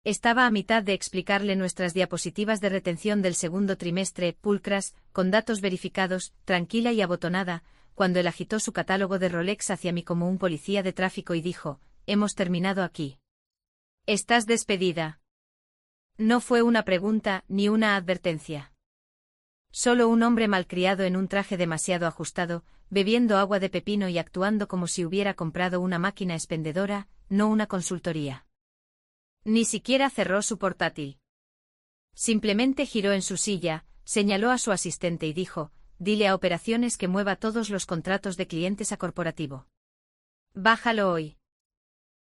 Estaba a mitad de explicarle nuestras diapositivas de retención del segundo trimestre, pulcras, con datos verificados, tranquila y abotonada, cuando él agitó su catálogo de Rolex hacia mí como un policía de tráfico y dijo: «Hemos terminado aquí. Estás despedida». No fue una pregunta ni una advertencia. Solo un hombre malcriado en un traje demasiado ajustado, bebiendo agua de pepino y actuando como si hubiera comprado una máquina expendedora, no una consultoría. Ni siquiera cerró su portátil. Simplemente giró en su silla, señaló a su asistente y dijo: «Dile a operaciones que mueva todos los contratos de clientes a corporativo. Bájalo hoy».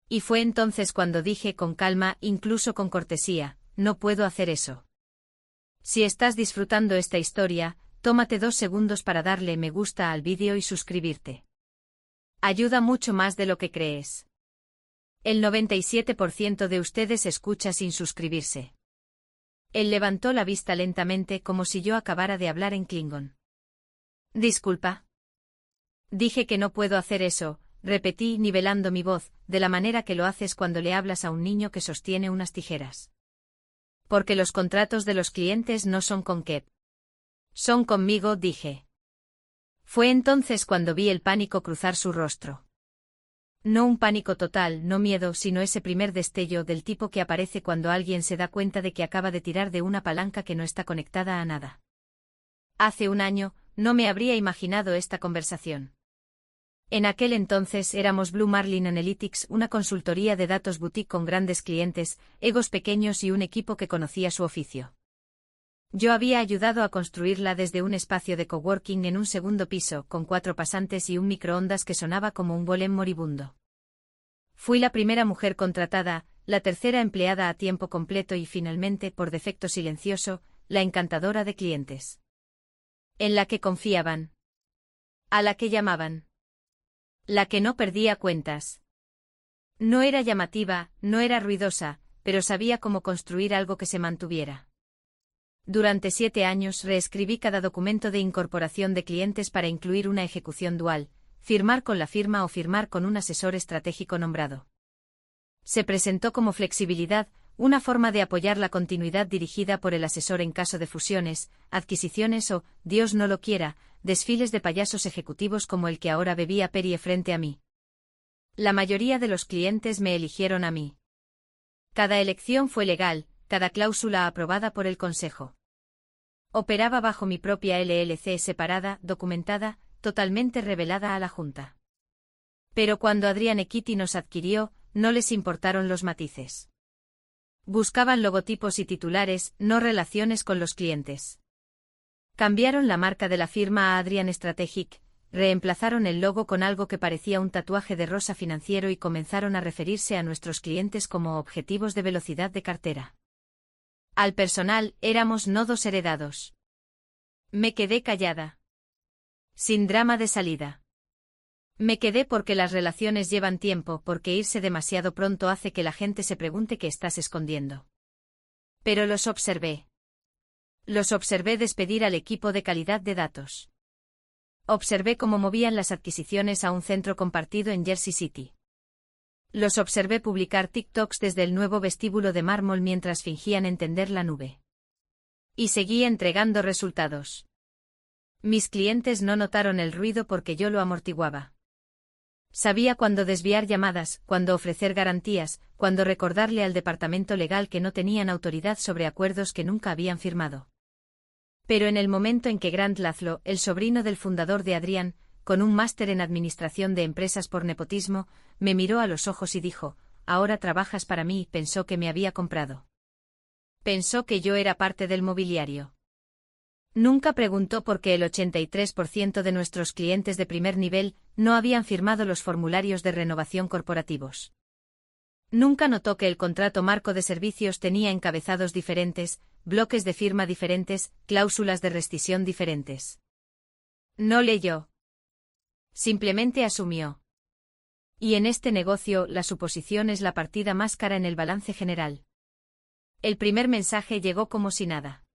Y fue entonces cuando dije con calma, incluso con cortesía: «No puedo hacer eso». Si estás disfrutando esta historia, tómate 2 segundos para darle me gusta al vídeo y suscribirte. Ayuda mucho más de lo que crees. El 97% de ustedes escucha sin suscribirse. Él levantó la vista lentamente como si yo acabara de hablar en Klingon. «Disculpa». Dije que no puedo hacer eso, repetí nivelando mi voz, de la manera que lo haces cuando le hablas a un niño que sostiene unas tijeras. «Porque los contratos de los clientes no son con Kep. Son conmigo», dije. Fue entonces cuando vi el pánico cruzar su rostro. No un pánico total, no miedo, sino ese primer destello del tipo que aparece cuando alguien se da cuenta de que acaba de tirar de una palanca que no está conectada a nada. Hace un año, no me habría imaginado esta conversación. En aquel entonces éramos Blue Marlin Analytics, una consultoría de datos boutique con grandes clientes, egos pequeños y un equipo que conocía su oficio. Yo había ayudado a construirla desde un espacio de coworking en un segundo piso, con 4 pasantes y un microondas que sonaba como un golem moribundo. Fui la primera mujer contratada, la tercera empleada a tiempo completo y finalmente, por defecto silencioso, la encantadora de clientes. En la que confiaban. A la que llamaban. La que no perdía cuentas. No era llamativa, no era ruidosa, pero sabía cómo construir algo que se mantuviera. Durante 7 años reescribí cada documento de incorporación de clientes para incluir una ejecución dual, firmar con la firma o firmar con un asesor estratégico nombrado. Se presentó como flexibilidad, una forma de apoyar la continuidad dirigida por el asesor en caso de fusiones, adquisiciones o, Dios no lo quiera, desfiles de payasos ejecutivos como el que ahora bebía Perrier frente a mí. La mayoría de los clientes me eligieron a mí. Cada elección fue legal, cada cláusula aprobada por el consejo. Operaba bajo mi propia LLC separada, documentada, totalmente revelada a la Junta. Pero cuando Adrian Equity nos adquirió, no les importaron los matices. Buscaban logotipos y titulares, no relaciones con los clientes. Cambiaron la marca de la firma a Adrian Strategic, reemplazaron el logo con algo que parecía un tatuaje de rosa financiero y comenzaron a referirse a nuestros clientes como objetivos de velocidad de cartera. Al personal, éramos nodos heredados. Me quedé callada. Sin drama de salida. Me quedé porque las relaciones llevan tiempo, porque irse demasiado pronto hace que la gente se pregunte qué estás escondiendo. Pero los observé. Los observé despedir al equipo de calidad de datos. Observé cómo movían las adquisiciones a un centro compartido en Jersey City. Los observé publicar TikToks desde el nuevo vestíbulo de mármol mientras fingían entender la nube. Y seguí entregando resultados. Mis clientes no notaron el ruido porque yo lo amortiguaba. Sabía cuándo desviar llamadas, cuándo ofrecer garantías, cuándo recordarle al departamento legal que no tenían autoridad sobre acuerdos que nunca habían firmado. Pero en el momento en que Grant Lazlo, el sobrino del fundador de Adrian, con un máster en administración de empresas por nepotismo, me miró a los ojos y dijo: «Ahora trabajas para mí», pensó que me había comprado. Pensó que yo era parte del mobiliario. Nunca preguntó por qué el 83% de nuestros clientes de primer nivel no habían firmado los formularios de renovación corporativos. Nunca notó que el contrato marco de servicios tenía encabezados diferentes, bloques de firma diferentes, cláusulas de rescisión diferentes. No leyó. Simplemente asumió. Y en este negocio, la suposición es la partida más cara en el balance general. El primer mensaje llegó como si nada.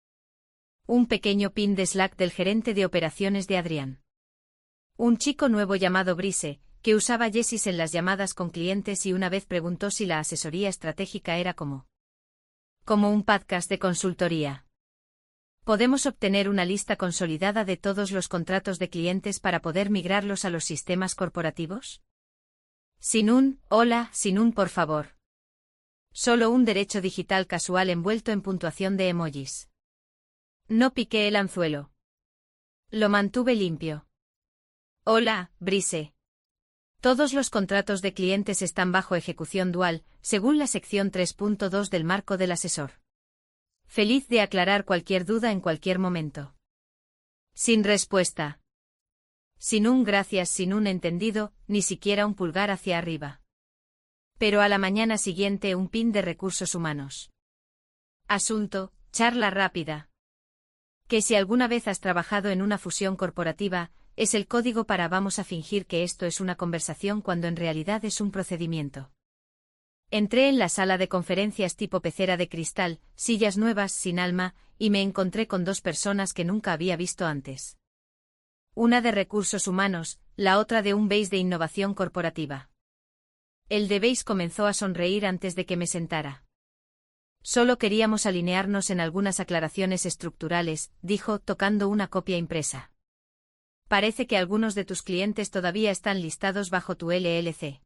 Un pequeño pin de Slack del gerente de operaciones de Adrian. Un chico nuevo llamado Brice, que usaba Jessis en las llamadas con clientes y una vez preguntó si la asesoría estratégica era como Como un podcast de consultoría. Podemos obtener una lista consolidada de todos los contratos de clientes para poder migrarlos a los sistemas corporativos. Sin un hola, sin un por favor. Solo un derecho digital casual envuelto en puntuación de emojis. No piqué el anzuelo. Lo mantuve limpio. Hola, Brise. Todos los contratos de clientes están bajo ejecución dual, según la sección 3.2 del marco del asesor. Feliz de aclarar cualquier duda en cualquier momento. Sin respuesta. Sin un gracias, sin un entendido, ni siquiera un pulgar hacia arriba. Pero a la mañana siguiente un pin de recursos humanos. Asunto, charla rápida. Que si alguna vez has trabajado en una fusión corporativa, es el código para vamos a fingir que esto es una conversación cuando en realidad es un procedimiento. Entré en la sala de conferencias tipo pecera de cristal, sillas nuevas sin alma, y me encontré con dos personas que nunca había visto antes. Una de recursos humanos, la otra de un base de innovación corporativa. El de base comenzó a sonreír antes de que me sentara. Solo queríamos alinearnos en algunas aclaraciones estructurales, dijo, tocando una copia impresa. Parece que algunos de tus clientes todavía están listados bajo tu LLC.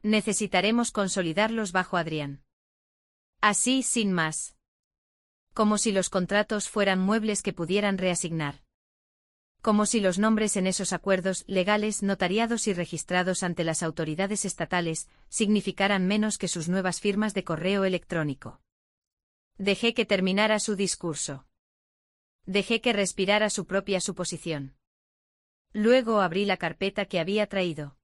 Necesitaremos consolidarlos bajo Adrián. Así, sin más. Como si los contratos fueran muebles que pudieran reasignar. Como si los nombres en esos acuerdos legales notariados y registrados ante las autoridades estatales significaran menos que sus nuevas firmas de correo electrónico. Dejé que terminara su discurso. Dejé que respirara su propia suposición. Luego abrí la carpeta que había traído.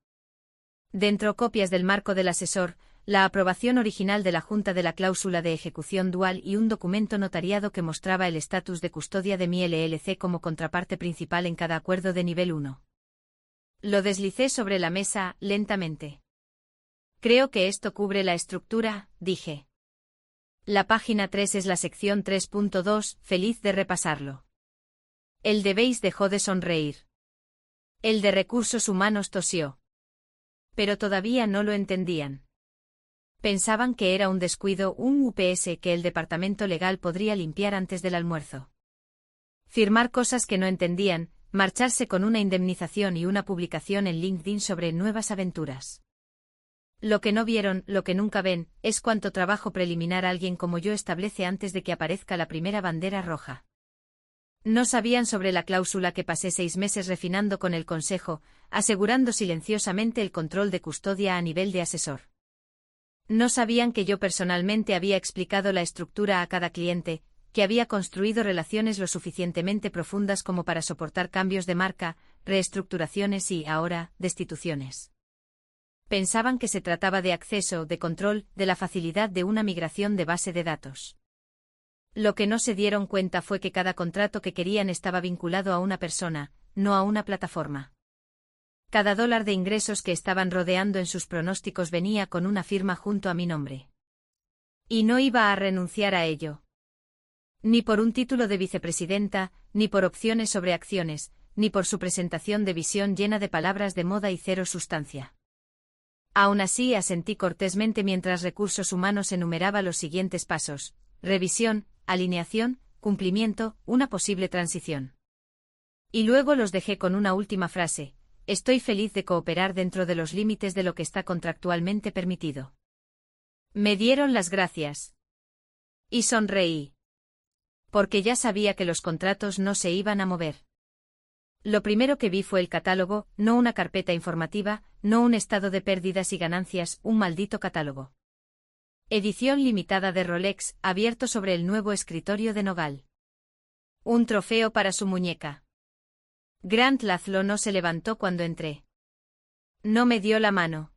Dentro copias del marco del asesor, la aprobación original de la Junta de la cláusula de ejecución dual y un documento notariado que mostraba el estatus de custodia de mi LLC como contraparte principal en cada acuerdo de nivel 1. Lo deslicé sobre la mesa, lentamente. Creo que esto cubre la estructura, dije. La página 3 es la sección 3.2, feliz de repasarlo. El de base dejó de sonreír. El de recursos humanos tosió. Pero todavía no lo entendían. Pensaban que era un descuido, un UPS que el departamento legal podría limpiar antes del almuerzo. Firmar cosas que no entendían, marcharse con una indemnización y una publicación en LinkedIn sobre nuevas aventuras. Lo que no vieron, lo que nunca ven, es cuánto trabajo preliminar alguien como yo establece antes de que aparezca la primera bandera roja. No sabían sobre la cláusula que pasé 6 meses refinando con el consejo, asegurando silenciosamente el control de custodia a nivel de asesor. No sabían que yo personalmente había explicado la estructura a cada cliente, que había construido relaciones lo suficientemente profundas como para soportar cambios de marca, reestructuraciones y, ahora, destituciones. Pensaban que se trataba de acceso, de control, de la facilidad de una migración de base de datos. Lo que no se dieron cuenta fue que cada contrato que querían estaba vinculado a una persona, no a una plataforma. Cada $1 de ingresos que estaban rodeando en sus pronósticos venía con una firma junto a mi nombre. Y no iba a renunciar a ello. Ni por un título de vicepresidenta, ni por opciones sobre acciones, ni por su presentación de visión llena de palabras de moda y cero sustancia. Aún así asentí cortésmente mientras recursos humanos enumeraba los siguientes pasos: revisión, alineación, cumplimiento, una posible transición. Y luego los dejé con una última frase: estoy feliz de cooperar dentro de los límites de lo que está contractualmente permitido. Me dieron las gracias. Y sonreí. Porque ya sabía que los contratos no se iban a mover. Lo primero que vi fue el catálogo, no una carpeta informativa, no un estado de pérdidas y ganancias, un maldito catálogo. Edición limitada de Rolex, abierto sobre el nuevo escritorio de nogal. Un trofeo para su muñeca. Grant Laszlo no se levantó cuando entré. No me dio la mano.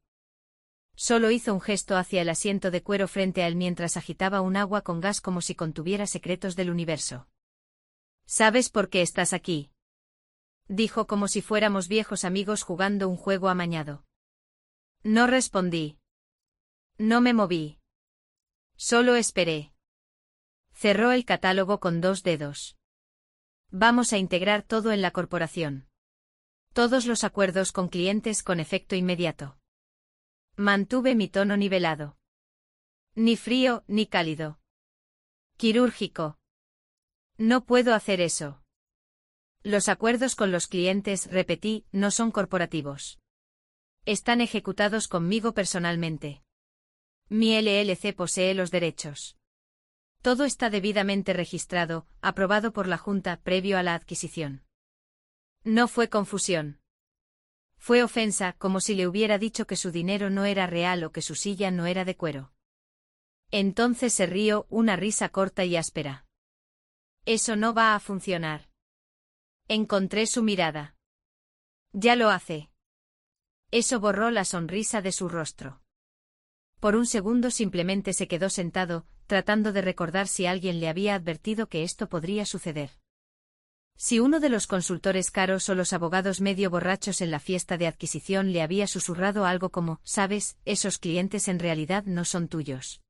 Solo hizo un gesto hacia el asiento de cuero frente a él mientras agitaba un agua con gas como si contuviera secretos del universo. ¿Sabes por qué estás aquí?, dijo como si fuéramos viejos amigos jugando un juego amañado. No respondí. No me moví. Solo esperé. Cerró el catálogo con 2 dedos. Vamos a integrar todo en la corporación. Todos los acuerdos con clientes con efecto inmediato. Mantuve mi tono nivelado. Ni frío, ni cálido. Quirúrgico. No puedo hacer eso. Los acuerdos con los clientes, repetí, no son corporativos. Están ejecutados conmigo personalmente. Mi LLC posee los derechos. Todo está debidamente registrado, aprobado por la Junta previo a la adquisición. No fue confusión. Fue ofensa, como si le hubiera dicho que su dinero no era real o que su silla no era de cuero. Entonces se rió, una risa corta y áspera. Eso no va a funcionar. Encontré su mirada. Ya lo hace. Eso borró la sonrisa de su rostro. Por un segundo simplemente se quedó sentado, tratando de recordar si alguien le había advertido que esto podría suceder. Si uno de los consultores caros o los abogados medio borrachos en la fiesta de adquisición le había susurrado algo como, «Sabes, esos clientes en realidad no son tuyos».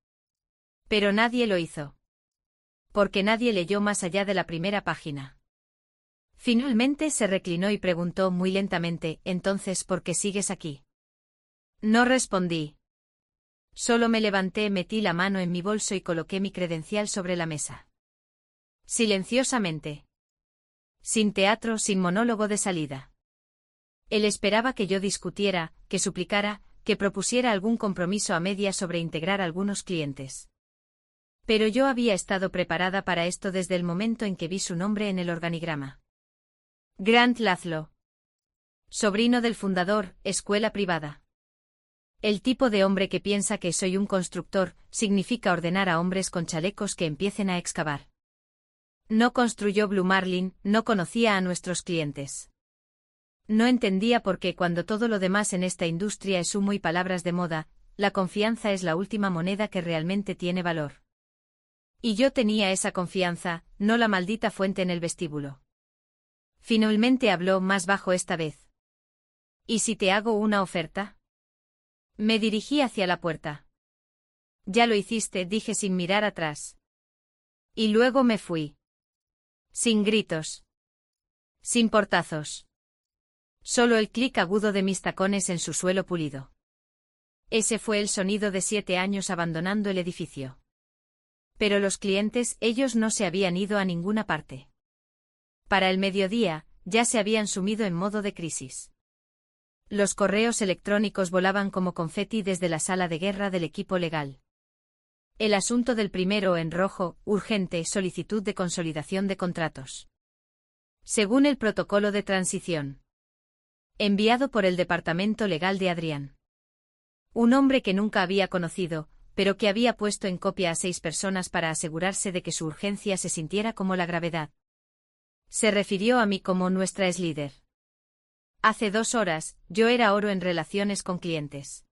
Pero nadie lo hizo. Porque nadie leyó más allá de la primera página. Finalmente se reclinó y preguntó muy lentamente, «Entonces, ¿por qué sigues aquí?» No respondí. Solo me levanté, metí la mano en mi bolso y coloqué mi credencial sobre la mesa. Silenciosamente. Sin teatro, sin monólogo de salida. Él esperaba que yo discutiera, que suplicara, que propusiera algún compromiso a medias sobre integrar algunos clientes. Pero yo había estado preparada para esto desde el momento en que vi su nombre en el organigrama. Grant Laszlo. Sobrino del fundador, escuela privada. El tipo de hombre que piensa que soy un constructor, significa ordenar a hombres con chalecos que empiecen a excavar. No construyó Blue Marlin, no conocía a nuestros clientes. No entendía por qué cuando todo lo demás en esta industria es humo y palabras de moda, la confianza es la última moneda que realmente tiene valor. Y yo tenía esa confianza, no la maldita fuente en el vestíbulo. Finalmente habló más bajo esta vez. ¿Y si te hago una oferta? Me dirigí hacia la puerta. Ya lo hiciste, dije sin mirar atrás. Y luego me fui. Sin gritos. Sin portazos. Solo el clic agudo de mis tacones en su suelo pulido. Ese fue el sonido de 7 años abandonando el edificio. Pero los clientes, ellos no se habían ido a ninguna parte. Para el mediodía, ya se habían sumido en modo de crisis. Los correos electrónicos volaban como confeti desde la sala de guerra del equipo legal. El asunto del primero en rojo, urgente, solicitud de consolidación de contratos. Según el protocolo de transición. Enviado por el departamento legal de Adrián. Un hombre que nunca había conocido, pero que había puesto en copia a 6 personas para asegurarse de que su urgencia se sintiera como la gravedad. Se refirió a mí como nuestra ex-líder. Hace 2 horas, yo era oro en relaciones con clientes.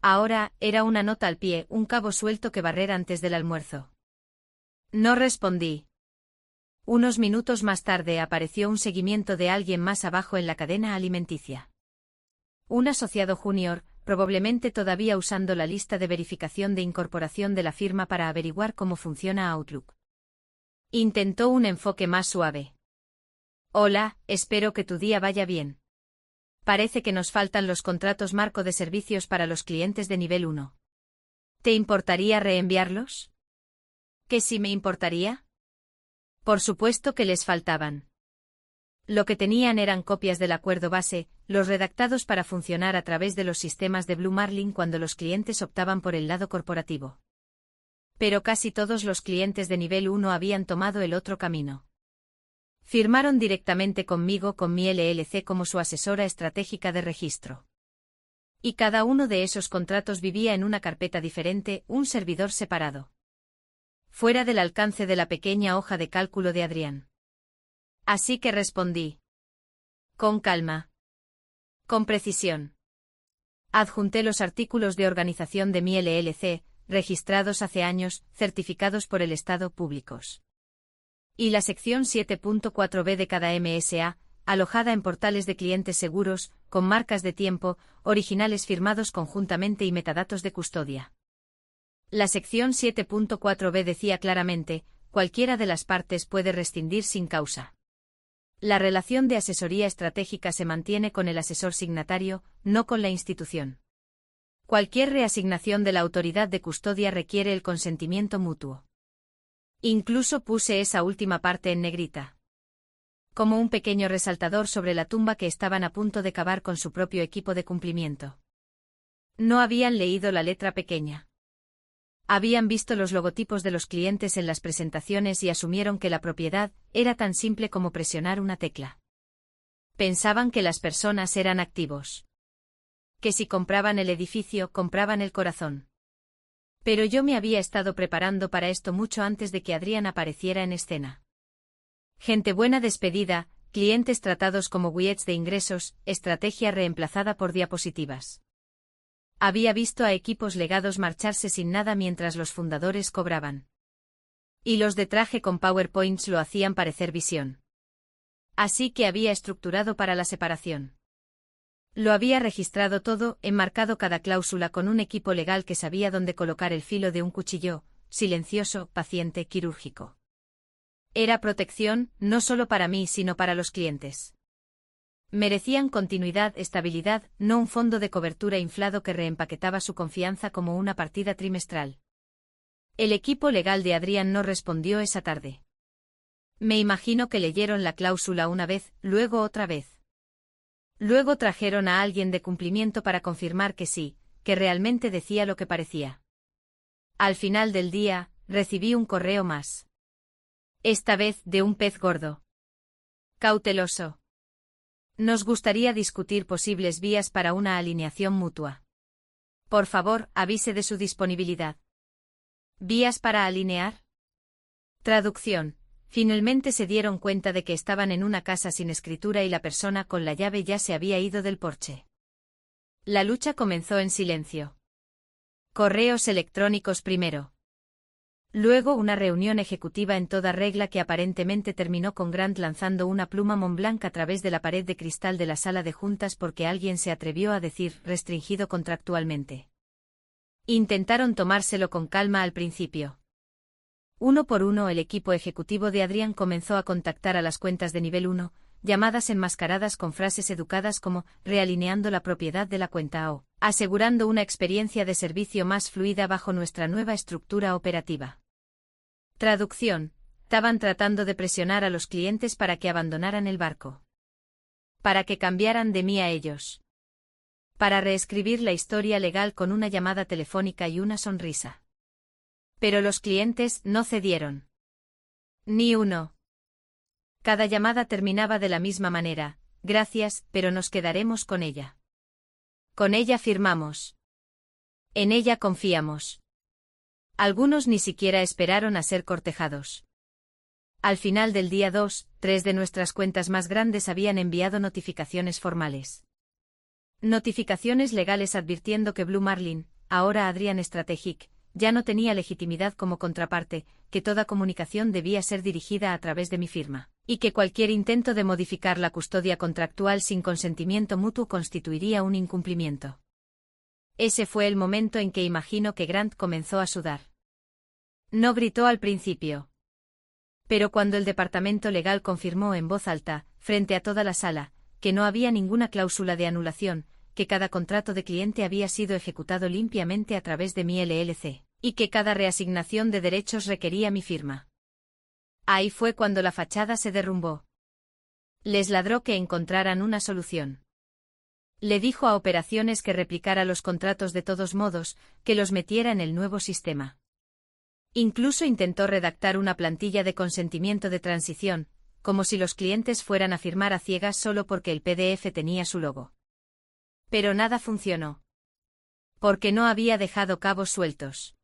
Ahora, era una nota al pie, un cabo suelto que barrer antes del almuerzo. No respondí. Unos minutos más tarde apareció un seguimiento de alguien más abajo en la cadena alimenticia. Un asociado junior, probablemente todavía usando la lista de verificación de incorporación de la firma para averiguar cómo funciona Outlook. Intentó un enfoque más suave. Hola, espero que tu día vaya bien. Parece que nos faltan los contratos marco de servicios para los clientes de nivel 1. ¿Te importaría reenviarlos? ¿Que sí me importaría? Por supuesto que les faltaban. Lo que tenían eran copias del acuerdo base, los redactados para funcionar a través de los sistemas de Blue Marlin cuando los clientes optaban por el lado corporativo. Pero casi todos los clientes de nivel 1 habían tomado el otro camino. Firmaron directamente conmigo con mi LLC como su asesora estratégica de registro. Y cada uno de esos contratos vivía en una carpeta diferente, un servidor separado. Fuera del alcance de la pequeña hoja de cálculo de Adrián. Así que respondí. Con calma. Con precisión. Adjunté los artículos de organización de mi LLC, registrados hace años, certificados por el Estado públicos. Y la sección 7.4b de cada MSA, alojada en portales de clientes seguros, con marcas de tiempo, originales firmados conjuntamente y metadatos de custodia. La sección 7.4b decía claramente, cualquiera de las partes puede rescindir sin causa. La relación de asesoría estratégica se mantiene con el asesor signatario, no con la institución. Cualquier reasignación de la autoridad de custodia requiere el consentimiento mutuo. Incluso puse esa última parte en negrita. Como un pequeño resaltador sobre la tumba que estaban a punto de cavar con su propio equipo de cumplimiento. No habían leído la letra pequeña. Habían visto los logotipos de los clientes en las presentaciones y asumieron que la propiedad era tan simple como presionar una tecla. Pensaban que las personas eran activos. Que si compraban el edificio, compraban el corazón. Pero yo me había estado preparando para esto mucho antes de que Adrián apareciera en escena. Gente buena despedida, clientes tratados como widgets de ingresos, estrategia reemplazada por diapositivas. Había visto a equipos legados marcharse sin nada mientras los fundadores cobraban. Y los de traje con PowerPoints lo hacían parecer visión. Así que había estructurado para la separación. Lo había registrado todo, enmarcado cada cláusula con un equipo legal que sabía dónde colocar el filo de un cuchillo, silencioso, paciente, quirúrgico. Era protección, no solo para mí sino para los clientes. Merecían continuidad, estabilidad, no un fondo de cobertura inflado que reempaquetaba su confianza como una partida trimestral. El equipo legal de Adrián no respondió esa tarde. Me imagino que leyeron la cláusula una vez, luego otra vez. Luego trajeron a alguien de cumplimiento para confirmar que sí, que realmente decía lo que parecía. Al final del día, recibí un correo más. Esta vez de un pez gordo. Cauteloso. Nos gustaría discutir posibles vías para una alineación mutua. Por favor, avise de su disponibilidad. ¿Vías para alinear? Traducción. Finalmente se dieron cuenta de que estaban en una casa sin escritura y la persona con la llave ya se había ido del porche. La lucha comenzó en silencio. Correos electrónicos primero. Luego una reunión ejecutiva en toda regla que aparentemente terminó con Grant lanzando una pluma Montblanc a través de la pared de cristal de la sala de juntas porque alguien se atrevió a decir restringido contractualmente. Intentaron tomárselo con calma al principio. Uno por uno el equipo ejecutivo de Adrián comenzó a contactar a las cuentas de nivel 1, llamadas enmascaradas con frases educadas como realineando la propiedad de la cuenta o asegurando una experiencia de servicio más fluida bajo nuestra nueva estructura operativa. Traducción. Estaban tratando de presionar a los clientes para que abandonaran el barco. Para que cambiaran de mí a ellos. Para reescribir la historia legal con una llamada telefónica y una sonrisa. Pero los clientes no cedieron. Ni uno. Cada llamada terminaba de la misma manera, gracias, pero nos quedaremos con ella. Con ella firmamos. En ella confiamos. Algunos ni siquiera esperaron a ser cortejados. Al final del día 2, 3 de nuestras cuentas más grandes habían enviado notificaciones formales. Notificaciones legales advirtiendo que Blue Marlin, ahora Adrian Strategic, ya no tenía legitimidad como contraparte, que toda comunicación debía ser dirigida a través de mi firma, y que cualquier intento de modificar la custodia contractual sin consentimiento mutuo constituiría un incumplimiento. Ese fue el momento en que imagino que Grant comenzó a sudar. No gritó al principio. Pero cuando el departamento legal confirmó en voz alta, frente a toda la sala, que no había ninguna cláusula de anulación, que cada contrato de cliente había sido ejecutado limpiamente a través de mi LLC, y que cada reasignación de derechos requería mi firma. Ahí fue cuando la fachada se derrumbó. Les ladró que encontraran una solución. Le dijo a operaciones que replicara los contratos de todos modos, que los metiera en el nuevo sistema. Incluso intentó redactar una plantilla de consentimiento de transición, como si los clientes fueran a firmar a ciegas solo porque el PDF tenía su logo. Pero nada funcionó. Porque no había dejado cabos sueltos.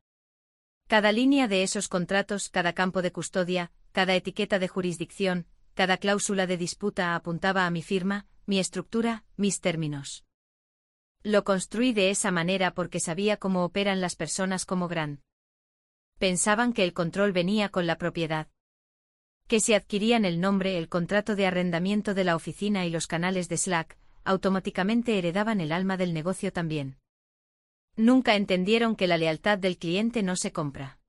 Cada línea de esos contratos, cada campo de custodia, cada etiqueta de jurisdicción, cada cláusula de disputa apuntaba a mi firma, mi estructura, mis términos. Lo construí de esa manera porque sabía cómo operan las personas como Grant. Pensaban que el control venía con la propiedad. Que si adquirían el nombre, el contrato de arrendamiento de la oficina y los canales de Slack, automáticamente heredaban el alma del negocio también. Nunca entendieron que la lealtad del cliente no se compra.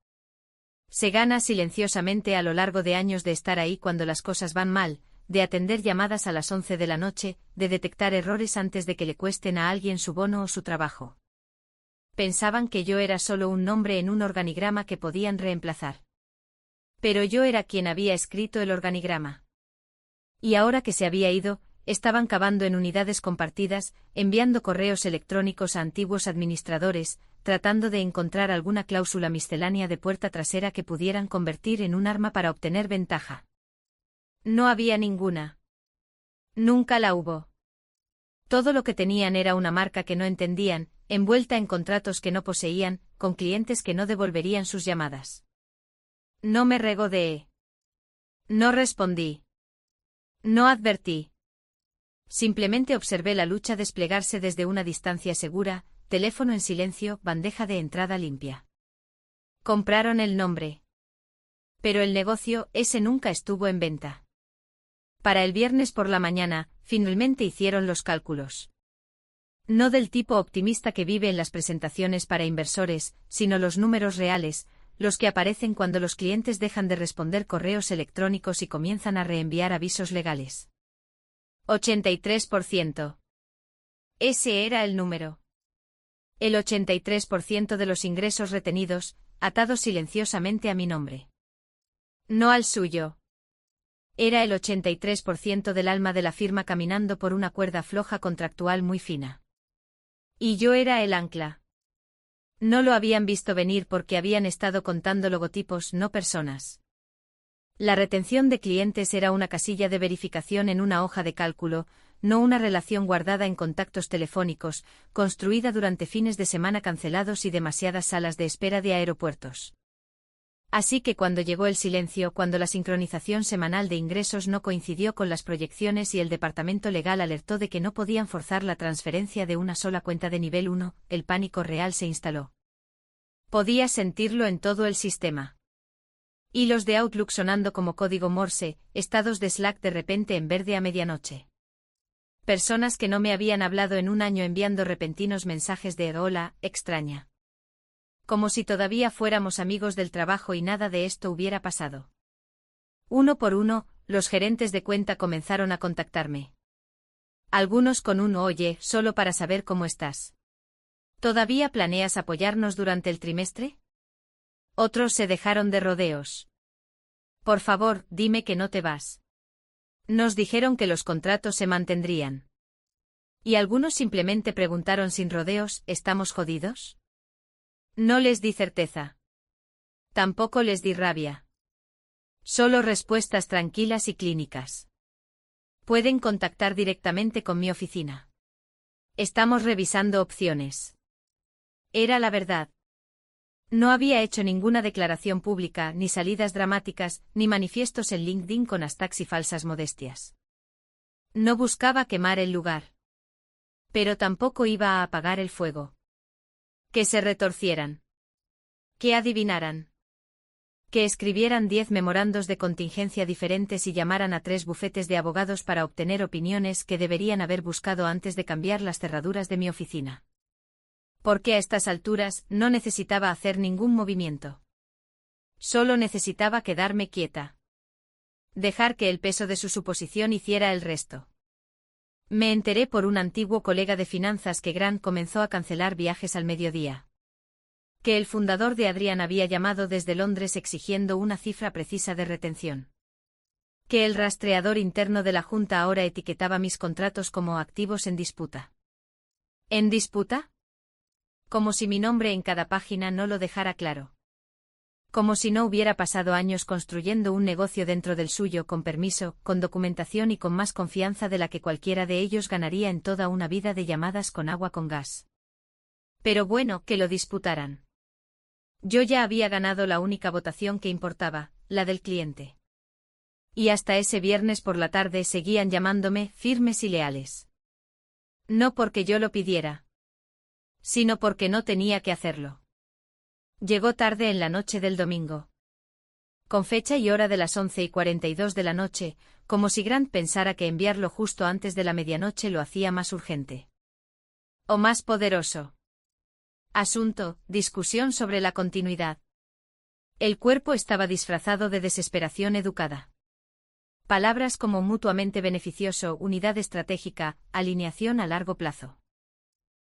Se gana silenciosamente a lo largo de años de estar ahí cuando las cosas van mal, de atender llamadas a las 11 de la noche, de detectar errores antes de que le cuesten a alguien su bono o su trabajo. Pensaban que yo era solo un nombre en un organigrama que podían reemplazar. Pero yo era quien había escrito el organigrama. Y ahora que se había ido, estaban cavando en unidades compartidas, enviando correos electrónicos a antiguos administradores, tratando de encontrar alguna cláusula miscelánea de puerta trasera que pudieran convertir en un arma para obtener ventaja. No había ninguna. Nunca la hubo. Todo lo que tenían era una marca que no entendían, envuelta en contratos que no poseían, con clientes que no devolverían sus llamadas. No me regodeé. No respondí. No advertí. Simplemente observé la lucha desplegarse desde una distancia segura, teléfono en silencio, bandeja de entrada limpia. Compraron el nombre. Pero el negocio, ese nunca estuvo en venta. Para el viernes por la mañana, finalmente hicieron los cálculos. No del tipo optimista que vive en las presentaciones para inversores, sino los números reales, los que aparecen cuando los clientes dejan de responder correos electrónicos y comienzan a reenviar avisos legales. 83%. Ese era el número. El 83% de los ingresos retenidos, atados silenciosamente a mi nombre. No al suyo. Era el 83% del alma de la firma caminando por una cuerda floja contractual muy fina. Y yo era el ancla. No lo habían visto venir porque habían estado contando logotipos, no personas. La retención de clientes era una casilla de verificación en una hoja de cálculo, no una relación guardada en contactos telefónicos, construida durante fines de semana cancelados y demasiadas salas de espera de aeropuertos. Así que cuando llegó el silencio, cuando la sincronización semanal de ingresos no coincidió con las proyecciones y el departamento legal alertó de que no podían forzar la transferencia de una sola cuenta de nivel 1, el pánico real se instaló. Podía sentirlo en todo el sistema. Hilos de Outlook sonando como código Morse, estados de Slack de repente en verde a medianoche. Personas que no me habían hablado en un año enviando repentinos mensajes de hola, extraña. Como si todavía fuéramos amigos del trabajo y nada de esto hubiera pasado. Uno por uno, los gerentes de cuenta comenzaron a contactarme. Algunos con un oye, solo para saber cómo estás. ¿Todavía planeas apoyarnos durante el trimestre? Otros se dejaron de rodeos. Por favor, dime que no te vas. Nos dijeron que los contratos se mantendrían. Y algunos simplemente preguntaron sin rodeos, ¿estamos jodidos? No les di certeza. Tampoco les di rabia. Solo respuestas tranquilas y clínicas. Pueden contactar directamente con mi oficina. Estamos revisando opciones. Era la verdad. No había hecho ninguna declaración pública, ni salidas dramáticas, ni manifiestos en LinkedIn con hashtags y falsas modestias. No buscaba quemar el lugar. Pero tampoco iba a apagar el fuego. Que se retorcieran. Que adivinaran. Que escribieran 10 memorandos de contingencia diferentes y llamaran a 3 bufetes de abogados para obtener opiniones que deberían haber buscado antes de cambiar las cerraduras de mi oficina. Porque a estas alturas no necesitaba hacer ningún movimiento. Solo necesitaba quedarme quieta. Dejar que el peso de su suposición hiciera el resto. Me enteré por un antiguo colega de finanzas que Grant comenzó a cancelar viajes al mediodía. Que el fundador de Adrian había llamado desde Londres exigiendo una cifra precisa de retención. Que el rastreador interno de la Junta ahora etiquetaba mis contratos como activos en disputa. ¿En disputa? Como si mi nombre en cada página no lo dejara claro. Como si no hubiera pasado años construyendo un negocio dentro del suyo con permiso, con documentación y con más confianza de la que cualquiera de ellos ganaría en toda una vida de llamadas con agua con gas. Pero bueno, que lo disputaran. Yo ya había ganado la única votación que importaba, la del cliente. Y hasta ese viernes por la tarde seguían llamándome firmes y leales. No porque yo lo pidiera, sino porque no tenía que hacerlo. Llegó tarde en la noche del domingo. Con fecha y hora de las 11:42 de la noche, como si Grant pensara que enviarlo justo antes de la medianoche lo hacía más urgente. O más poderoso. Asunto, discusión sobre la continuidad. El cuerpo estaba disfrazado de desesperación educada. Palabras como mutuamente beneficioso, unidad estratégica, alineación a largo plazo.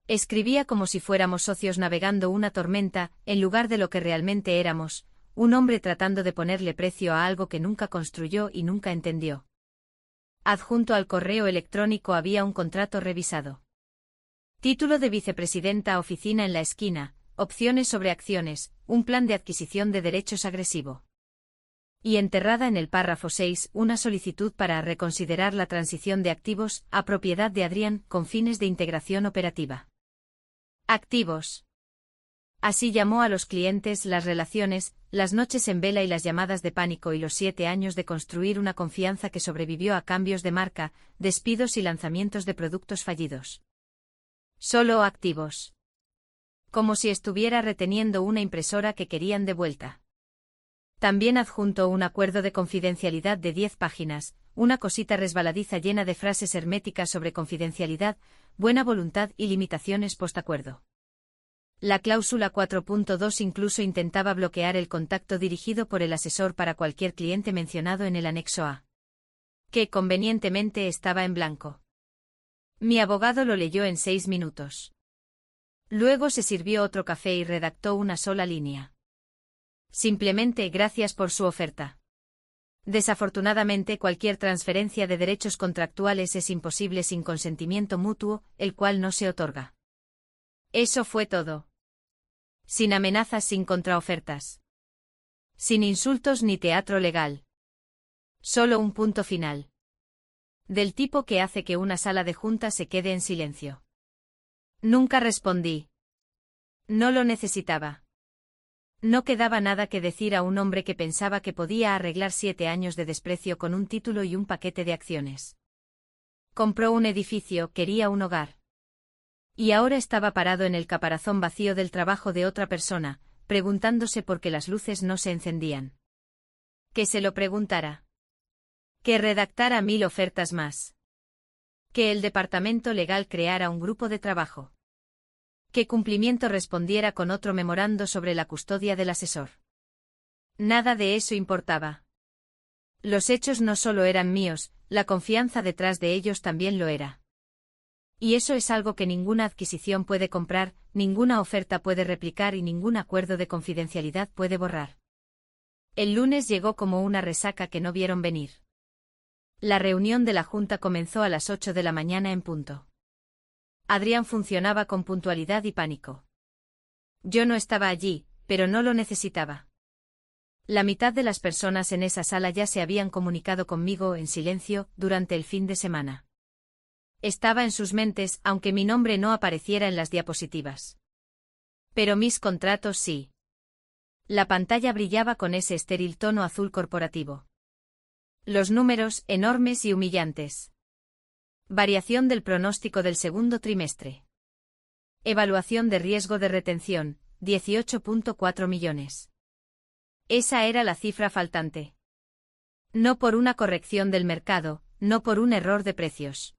Escribía como si fuéramos socios navegando una tormenta, en lugar de lo que realmente éramos, un hombre tratando de ponerle precio a algo que nunca construyó y nunca entendió. Adjunto al correo electrónico había un contrato revisado. Título de vicepresidenta, oficina en la esquina, opciones sobre acciones, un plan de adquisición de derechos agresivo. Y enterrada en el párrafo 6, una solicitud para reconsiderar la transición de activos a propiedad de Adrián con fines de integración operativa. Activos. Así llamó a los clientes, las relaciones, las noches en vela y las llamadas de pánico y los 7 años de construir una confianza que sobrevivió a cambios de marca, despidos y lanzamientos de productos fallidos. Solo activos. Como si estuviera reteniendo una impresora que querían de vuelta. También adjuntó un acuerdo de confidencialidad de 10 páginas, una cosita resbaladiza llena de frases herméticas sobre confidencialidad, buena voluntad y limitaciones postacuerdo. La cláusula 4.2 incluso intentaba bloquear el contacto dirigido por el asesor para cualquier cliente mencionado en el anexo A. Que convenientemente estaba en blanco. Mi abogado lo leyó en 6 minutos. Luego se sirvió otro café y redactó una sola línea. Simplemente gracias por su oferta. Desafortunadamente cualquier transferencia de derechos contractuales es imposible sin consentimiento mutuo, el cual no se otorga. Eso fue todo. Sin amenazas, sin contraofertas. Sin insultos ni teatro legal. Solo un punto final. Del tipo que hace que una sala de junta se quede en silencio. Nunca respondí. No lo necesitaba. No quedaba nada que decir a un hombre que pensaba que podía arreglar 7 años de desprecio con un título y un paquete de acciones. Compró un edificio, quería un hogar. Y ahora estaba parado en el caparazón vacío del trabajo de otra persona, preguntándose por qué las luces no se encendían. Que se lo preguntara. Que redactara 1000 ofertas más. Que el departamento legal creara un grupo de trabajo. Que Cumplimiento respondiera con otro memorando sobre la custodia del asesor. Nada de eso importaba. Los hechos no solo eran míos, la confianza detrás de ellos también lo era. Y eso es algo que ninguna adquisición puede comprar, ninguna oferta puede replicar y ningún acuerdo de confidencialidad puede borrar. El lunes llegó como una resaca que no vieron venir. La reunión de la Junta comenzó a las 8 de la mañana en punto. Adrián funcionaba con puntualidad y pánico. Yo no estaba allí, pero no lo necesitaba. La mitad de las personas en esa sala ya se habían comunicado conmigo en silencio durante el fin de semana. Estaba en sus mentes, aunque mi nombre no apareciera en las diapositivas. Pero mis contratos sí. La pantalla brillaba con ese estéril tono azul corporativo. Los números, enormes y humillantes. Variación del pronóstico del segundo trimestre. Evaluación de riesgo de retención, 18.4 millones. Esa era la cifra faltante. No por una corrección del mercado, no por un error de precios.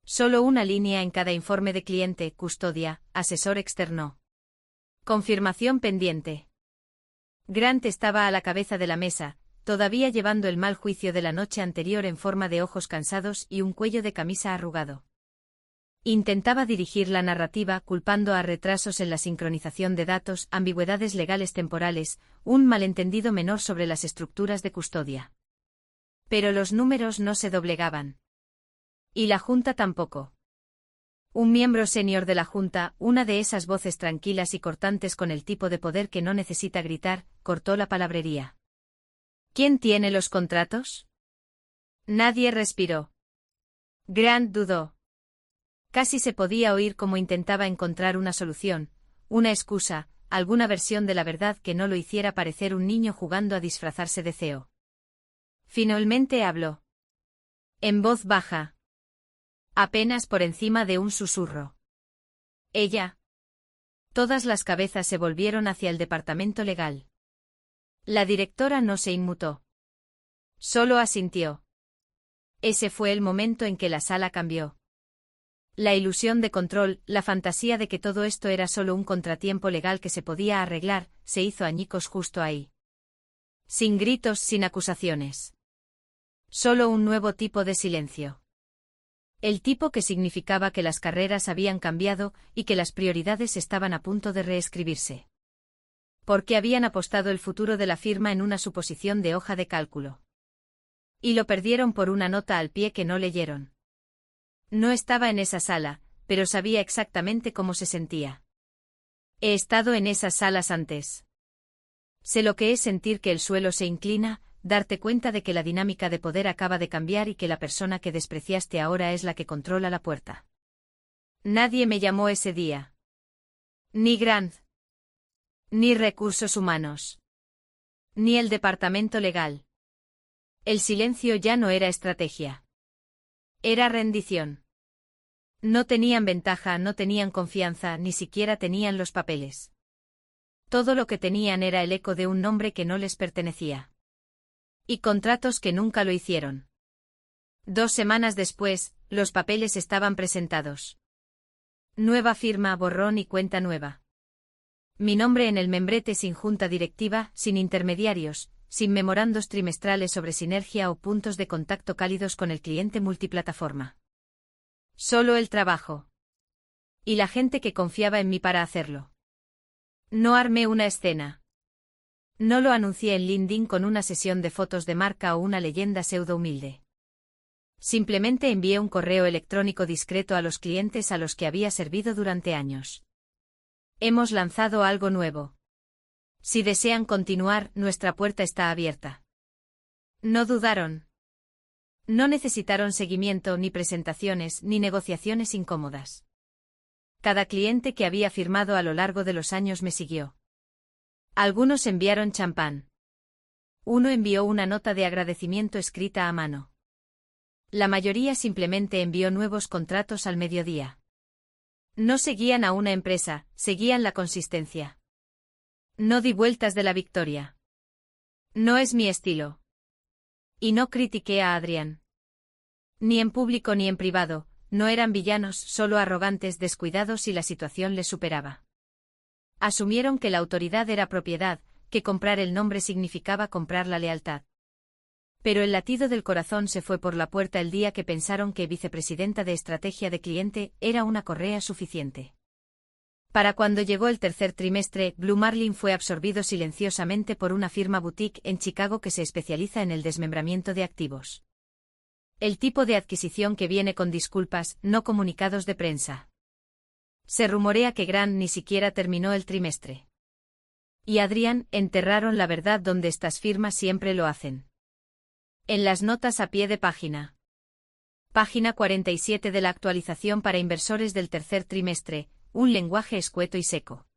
Solo una línea en cada informe de cliente, custodia, asesor externo. Confirmación pendiente. Grant estaba a la cabeza de la mesa, todavía llevando el mal juicio de la noche anterior en forma de ojos cansados y un cuello de camisa arrugado. Intentaba dirigir la narrativa culpando a retrasos en la sincronización de datos, ambigüedades legales temporales, un malentendido menor sobre las estructuras de custodia. Pero los números no se doblegaban. Y la Junta tampoco. Un miembro senior de la Junta, una de esas voces tranquilas y cortantes con el tipo de poder que no necesita gritar, cortó la palabrería. ¿Quién tiene los contratos? Nadie respiró. Grant dudó. Casi se podía oír cómo intentaba encontrar una solución, una excusa, alguna versión de la verdad que no lo hiciera parecer un niño jugando a disfrazarse de CEO. Finalmente habló. En voz baja. Apenas por encima de un susurro. Ella. Todas las cabezas se volvieron hacia el departamento legal. La directora no se inmutó. Solo asintió. Ese fue el momento en que la sala cambió. La ilusión de control, la fantasía de que todo esto era solo un contratiempo legal que se podía arreglar, se hizo añicos justo ahí. Sin gritos, sin acusaciones. Solo un nuevo tipo de silencio. El tipo que significaba que las carreras habían cambiado y que las prioridades estaban a punto de reescribirse. Porque habían apostado el futuro de la firma en una suposición de hoja de cálculo. Y lo perdieron por una nota al pie que no leyeron. No estaba en esa sala, pero sabía exactamente cómo se sentía. He estado en esas salas antes. Sé lo que es sentir que el suelo se inclina, darte cuenta de que la dinámica de poder acaba de cambiar y que la persona que despreciaste ahora es la que controla la puerta. Nadie me llamó ese día. Ni Grant. Ni Recursos Humanos. Ni el departamento legal. El silencio ya no era estrategia. Era rendición. No tenían ventaja, no tenían confianza, ni siquiera tenían los papeles. Todo lo que tenían era el eco de un nombre que no les pertenecía. Y contratos que nunca lo hicieron. 2 semanas después, los papeles estaban presentados. Nueva firma, borrón y cuenta nueva. Mi nombre en el membrete sin junta directiva, sin intermediarios, sin memorandos trimestrales sobre sinergia o puntos de contacto cálidos con el cliente multiplataforma. Solo el trabajo. Y la gente que confiaba en mí para hacerlo. No armé una escena. No lo anuncié en LinkedIn con una sesión de fotos de marca o una leyenda pseudo humilde. Simplemente envié un correo electrónico discreto a los clientes a los que había servido durante años. Hemos lanzado algo nuevo. Si desean continuar, nuestra puerta está abierta. No dudaron. No necesitaron seguimiento, ni presentaciones, ni negociaciones incómodas. Cada cliente que había firmado a lo largo de los años me siguió. Algunos enviaron champán. Uno envió una nota de agradecimiento escrita a mano. La mayoría simplemente envió nuevos contratos al mediodía. No seguían a una empresa, seguían la consistencia. No di vueltas de la victoria. No es mi estilo. Y no critiqué a Adrián. Ni en público ni en privado, no eran villanos, solo arrogantes, descuidados y la situación les superaba. Asumieron que la autoridad era propiedad, que comprar el nombre significaba comprar la lealtad. Pero el latido del corazón se fue por la puerta el día que pensaron que vicepresidenta de estrategia de cliente era una correa suficiente. Para cuando llegó el tercer trimestre, Blue Marlin fue absorbido silenciosamente por una firma boutique en Chicago que se especializa en el desmembramiento de activos. El tipo de adquisición que viene con disculpas, no comunicados de prensa. Se rumorea que Grant ni siquiera terminó el trimestre. Y Adrián, enterraron la verdad donde estas firmas siempre lo hacen. En las notas a pie de página. Página 47 de la actualización para inversores del tercer trimestre, un lenguaje escueto y seco.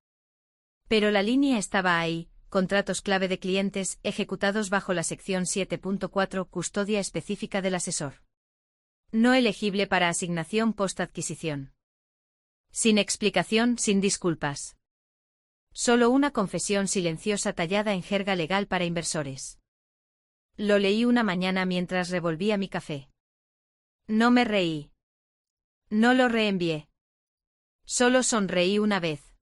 Pero la línea estaba ahí, contratos clave de clientes, ejecutados bajo la sección 7.4, custodia específica del asesor. No elegible para asignación post-adquisición. Sin explicación, sin disculpas. Solo una confesión silenciosa tallada en jerga legal para inversores. Lo leí una mañana mientras revolvía mi café. No me reí. No lo reenvié. Solo sonreí una vez.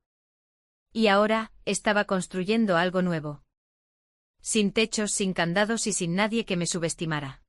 Y ahora, estaba construyendo algo nuevo. Sin techos, sin candados y sin nadie que me subestimara.